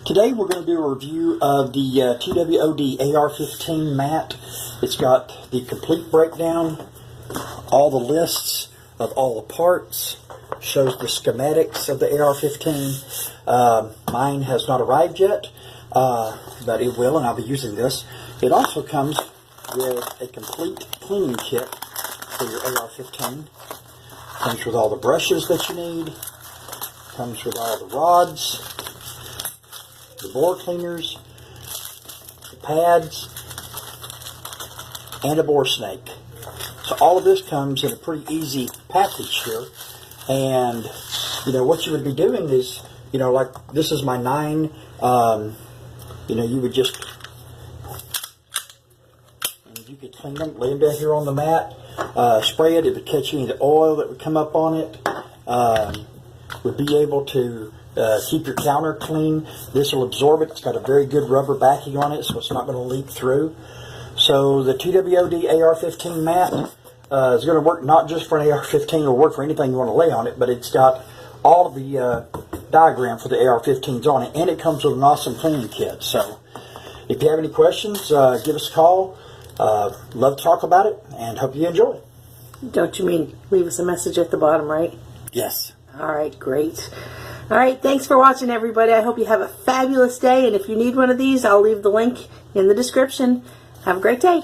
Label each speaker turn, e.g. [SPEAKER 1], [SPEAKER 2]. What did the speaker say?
[SPEAKER 1] Today we're going to do a review of the TWOD AR-15 mat. It's got the complete breakdown, all the lists of all the parts, shows the schematics of the AR-15. Mine has not arrived yet, but it will, and I'll be using this. It also comes with a complete cleaning kit for your AR-15. Comes with all the brushes that you need. Comes with all the rods, the bore cleaners, the pads, and a bore snake. So all of this comes in a pretty easy package here. And, what you would be doing is, like this is my 9, you would just, and you could clean them, lay them down here on the mat, spray it, it would catch any of the oil that would come up on it, would be able to keep your counter clean. This will absorb it. It's got a very good rubber backing on it, so it's not going to leak through. So the TWOD AR-15 mat is going to work not just for an AR-15, it'll work for anything you want to lay on it, but it's got all of the diagram for the AR-15s on it, and it comes with an awesome cleaning kit. So if you have any questions, give us a call. Love to talk about it, and hope you enjoy it.
[SPEAKER 2] Don't you mean leave us a message at the bottom, right?
[SPEAKER 1] Yes.
[SPEAKER 2] All right, great. All right, thanks for watching, everybody. I hope you have a fabulous day, and if you need one of these, I'll leave the link in the description. Have a great day.